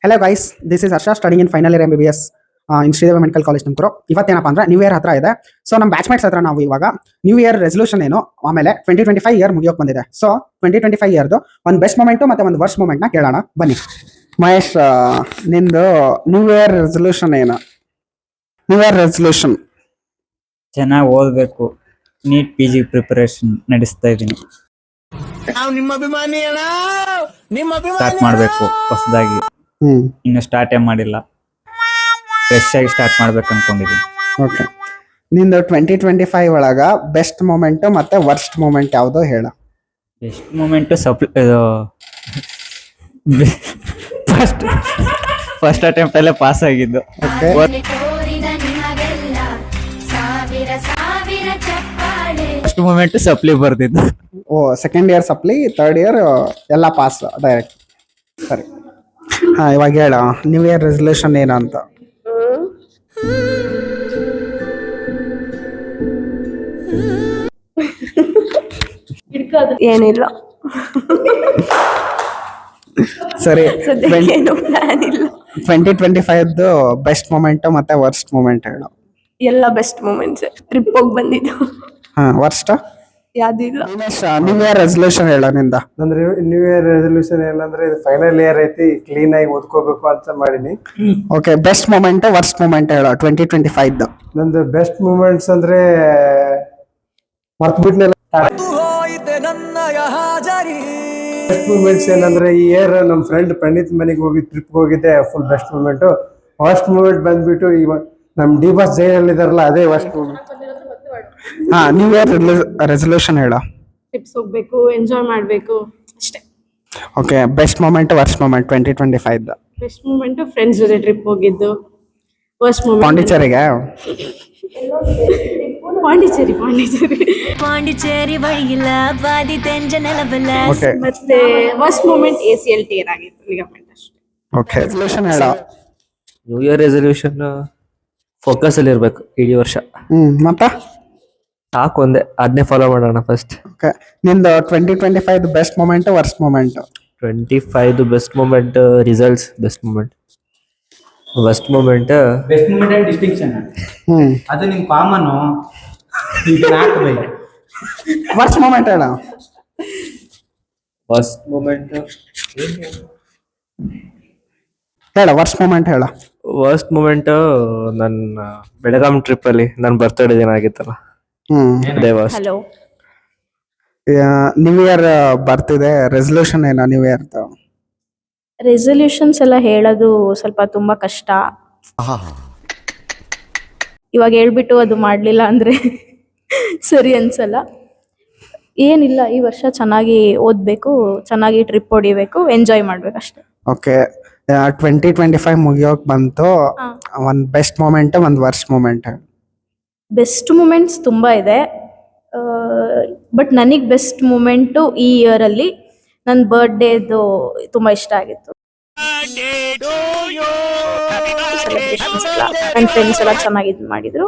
Hello guys, this is Harsha studying in final year MBBS in Sridevi medical college Tumakuru. ಇವತ್ತೇನಪ್ಪ ಅಂದ್ರೆ new year ಹತ್ರ ಇದೆ. So ನಮ್ಮ batchmates ಹತ್ರ ನಾವು ಇವಾಗ ನ್ಯೂ ಇಯರ್ ರೆಸಲ್ಯೂಷನ್ ಏನು, ಆಮೇಲೆ 2025 ಇಯರ್ ಮುಗಿಯೋಕೆ ಬಂದಿದೆ. ಸೊ 2025 ಇಯರ್ದು ಒಂದು ಬೆಸ್ಟ್ ಮೂಮೆಂಟು ಮತ್ತೆ ಒಂದು ವರ್ಸ್ಟ್ ಮೂಮೆಂಟ್ನ ಕೇಳೋಣ ಬನ್ನಿ. ಮಹೇಶ್, ನಿಂದು ನ್ಯೂ ಇಯರ್ ರೆಸಲ್ಯೂಷನ್ ಏನು? ನ್ಯೂ ಇಯರ್ ರೆಸಲ್ಯೂಷನ್ ಚೆನ್ನಾಗಿ ಓದಬೇಕು, ನೀಟ್ PG ಪ್ರಿಪರೇಷನ್ ನಡೆಸ್ತಾ ಇದ್ದೀನಿ. ಸ್ಟಾರ್ಟ್ ಮಾಡಬೇಕು ಹೊಸದಾಗಿ, ಇನ್ನು ಸ್ಟಾರ್ಟೇ ಮಾಡಿಲ್ಲ, ಫ್ರೆಶ್ ಆಗಿ ಸ್ಟಾರ್ಟ್ ಮಾಡ್ಬೇಕು ಅನ್ಕೊಂಡಿದ್ದೀನಿ. ಓಕೆ, ನಿಂದು 2025 ಒಳಗ ಬೆಸ್ಟ್ ಮೂಮೆಂಟ್ ಮತ್ತೆ ವರ್ಸ್ಟ್ ಮೂಮೆಂಟ್ ಯಾವುದು ಹೇಳ? ಬೆಸ್ಟ್ ಮೂಮೆಂಟ್ ಫಸ್ಟ್ ಅಟೆಂಪ್ಟ್ ಅಲ್ಲೇ ಪಾಸ್ ಆಗಿದ್ದು. ಫಸ್ಟ್ ಮೂಮೆಂಟ್ ಸಪ್ಲಿ ಬರ್ತಿದ್ದು. Oh, second year supply, third year ಎಲ್ಲ ಪಾಸ್ ಡೈರೆಕ್ಟ್. ಸರಿ, ಹಾಂ, ಇವಾಗ ಹೇಳ ನ್ಯೂ ಇಯರ್ ರೆಸಲ್ಯೂಷನ್ ಏನಂತ? ಏನಿಲ್ಲ. ಸರಿ, ಏನು ಪ್ಲಾನ್ ಇಲ್ಲ. 2025 ಬೆಸ್ಟ್ ಮೂಮೆಂಟ್ ಮತ್ತೆ ವರ್ಸ್ಟ್ ಮೂಮೆಂಟ್ ಹೇಳು. ಎಲ್ಲ ಬೆಸ್ಟ್ ಮೂಮೆಂಟ್ಸ್. ಟ್ರಿಪ್ ಹೋಗಿ ಬಂದಿದ್ದು. ಹಾ, ವರ್ಸ್ಟ್ ಯಾವ್ದು ಇಲ್ಲ. ನ್ಯೂ ಇಯರ್ ರೆಸಲ್ಯೂಷನ್ ಹೇಳ ನಿಂದ. ಅಂದ್ರೆ ನ್ಯೂ ಇಯರ್ ರೆಸಲ್ಯೂಷನ್ ಏನಂದ್ರೆ ಇದು ಫೈನಲ್ ಇಯರ್ ಐತಿ, ಕ್ಲೀನ್ ಆಗಿ ಓದ್ಕೋಬೇಕು ಅಂತ ಮಾಡೀನಿ. Okay, best moment worst moment ಹೇಳ 2025. ನಂದು ಬೆಸ್ಟ್ ಮೂಮೆಂಟ್ಸ್ ಅಂದ್ರೆ ಮರ್ತ್ಬಿಟ್ನೆಲ್ಲ. ಬೆಸ್ಟ್ ಮೂಮೆಂಟ್ಸ್ ಏನಂದ್ರೆ ಈ ಇಯರ್ ನಮ್ಮ ಫ್ರೆಂಡ್ ಪ್ರಣೀತ್ ಮನೆಗೆ ಹೋಗಿ ಟ್ರಿಪ್ ಹೋಗಿದ್ದೆ, full best moment. Worst moment ಬಂದ್ಬಿಟ್ಟು ಇವಾಗ ನಮ್ ಡಿ ಬಾಸ್ ಜೈಲಲ್ಲಿ ಇದಾರಲ್ಲ, ಅದೇ ವರ್ಸ್ಟ್ ಮೂಮೆಂಟ್. ಹಾ, ನ್ಯೂ ಇಯರ್ ರೆಸಲ್ಯೂಷನ್ ಹೇಳ. ಟ್ರಿಪ್ಸ್ ಹೋಗ್ಬೇಕು, ಎಂಜಾಯ್ ಮಾಡ್ಬೇಕು ಅಷ್ಟೇ. Okay, best moment worst moment 2025. Best moment friends ಜೊತೆ ಟ್ರಿಪ್ ಹೋಗಿದ್ದು. ವರ್ಸ್ಟ್ ಮೂಮೆಂಟ್ ಪಾಂಡಿಚೇರಿಗೆ. ಪಾಂಡಿಚೇರಿ ಓಕೆ, ಮತ್ತೆ ವರ್ಸ್ಟ್ ಮೂಮೆಂಟ್ ACLT ಏನಾಗಿತ್ತು, ಲಿಗಮೆಂಟ್ ಅಷ್ಟೇ. ಓಕೆ, ರೆಸಲ್ಯೂಷನ್ ಹೇಳ. ನ್ಯೂ ಇಯರ್ ರೆಸಲ್ಯೂಷನ್ ಫೋಕಸ್ ಅಲ್ಲಿ ಇರ್ಬೇಕು ಇಡೀ ವರ್ಷ. ಮತ್ತೆ ಸಾಕು, ಒಂದೇ ಅದನ್ನೇ ಫಾಲೋ ಮಾಡೋಣ ಫಸ್ಟ್. ಓಕೆ, ನಿಂದು 2025 best moment worst moment? 25 best moment results, best moment. Worst moment best moment and distinction ಅದು ನಿಮ್ ಕಾಮನ್. ವರ್ಸ್ಟ್ ಮೂಮೆಂಟ್ ಹೇಳ. ವರ್ಸ್ಟ್ ಮೂಮೆಂಟ್ ಹೇಳ, ವರ್ಸ್ಟ್ ಮೂಮೆಂಟ್ ಹೇಳ. ವರ್ಸ್ಟ್ ಮೂಮೆಂಟ್ ನನ್ನ ಬೆಳಗಾಂ ಟ್ರಿಪ್ ಅಲ್ಲಿ ನನ್ನ ಬರ್ತ್ಡೇ ದಿನ ಆಗಿತ್ತಲ್ಲ, ಅದೇ ವರ್ಸ್ಟ್. ಹಲೋ, ನ್ಯೂ ಇಯರ್ ಬರ್ತಿದೆ, ರೆಸಲ್ಯೂಷನ್ ಏನ ನ್ಯೂ ಇಯರ್? ರೆಸಲ್ಯೂಷನ್ಸ್ ಎಲ್ಲ ಹೇಳೋದು ಸ್ವಲ್ಪ ತುಂಬಾ ಕಷ್ಟ. ಇವಾಗ ಹೇಳ್ಬಿಟ್ಟು ಅದು ಮಾಡ್ಲಿಲ್ಲ ಅಂದ್ರೆ ಸರಿ ಅನ್ಸಲ್ಲ. ಏನಿಲ್ಲ, ಈ ವರ್ಷ ಚೆನ್ನಾಗಿ ಓದ್ಬೇಕು, ಚೆನ್ನಾಗಿ ಟ್ರಿಪ್ ಹೊಡಿಬೇಕು, ಎಂಜಾಯ್ ಮಾಡ್ಬೇಕು ಅಷ್ಟೇ. ಓಕೆ, 2025 ಮುಗಿಯೋಕ್ ಬಂತು. ಒಂದ್ ಬೆಸ್ಟ್ ಮೂಮೆಂಟ್ ಒಂದ್ ವರ್ಸ್ಟ್ ಮೂಮೆಂಟ್? ಬೆಸ್ಟ್ ಮೂಮೆಂಟ್ಸ್ ತುಂಬಾ ಇದೆ, ಬಟ್ ನನಗೆ ಬೆಸ್ಟ್ ಮೂಮೆಂಟು ಈ ಇಯರ್ ಅಲ್ಲಿ ನನ್ನ ಬರ್ಡೇದು ತುಂಬಾ ಇಷ್ಟ ಆಗಿತ್ತು. ಸೆಲೆಬ್ರೇಷನ್ಸ್ ಎಲ್ಲ ನನ್ನ ಫ್ರೆಂಡ್ಸ್ ಎಲ್ಲ ಚೆನ್ನಾಗಿ ಇದು ಮಾಡಿದ್ರು.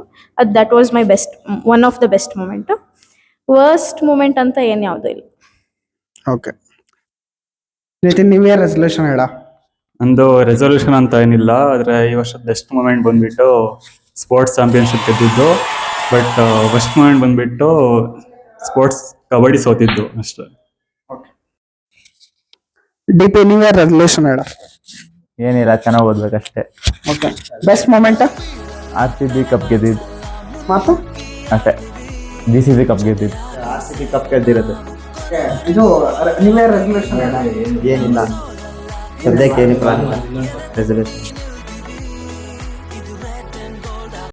That was my best, one of the best moment. Worst moment ಅಂತ ಏನ್ ಯಾವ್ದು ಇಲ್ಲ. ಓಕೆ, ನ್ಯೂ ಇಯರ್ ರೆಸಲ್ಯೂಷನ್ ಹೇಳ. ನಂದು ರೆಸಲ್ಯೂಷನ್ ಅಂತ ಏನಿಲ್ಲ, ಆದರೆ ಈ ವರ್ಷದ ಬೆಸ್ಟ್ ಮೂಮೆಂಟ್ ಬಂದ್ಬಿಟ್ಟು ಸ್ಪೋರ್ಟ್ಸ್ ಚಾಂಪಿಯನ್ಶಿಪ್ ಗೆದ್ದಿದ್ದು. ಬಟ್ ಫಸ್ಟ್ ಮೂಮೆಂಟ್ ಬಂದ್ಬಿಟ್ಟು ಸ್ಪೋರ್ಟ್ಸ್ ಕಬಡ್ಡಿ ಸೋತಿದ್ದು ಅಷ್ಟೇ. DP ನ್ಯೂ ಇಯರ್ ರೆಸಲ್ಯೂಷನ್ ಹೇಳ. ಏನಿಲ್ಲ, ಚೆನ್ನಾಗಿ ಓದ್ಬೇಕಷ್ಟೇ. Okay, best moment? RCB cup ಗೆದ್ದಿದ್ದು ಮತ್ತು ಅಷ್ಟೇ. DCB ಕಪ್ ಗೆದ್ದಿದ್ದು. RCB ಕಪ್ ಗೆದ್ದಿರೋದು. ಇದು ನ್ಯೂ ಇಯರ್ ರೆಸಲ್ಯೂಷನ್ ಏನಿಲ್ಲ, ಸದ್ಯಕ್ಕೆ ಏನು ಪ್ಲಾನ್ ಇಲ್ಲ ರೆಸಲ್ಯೂಷನ್.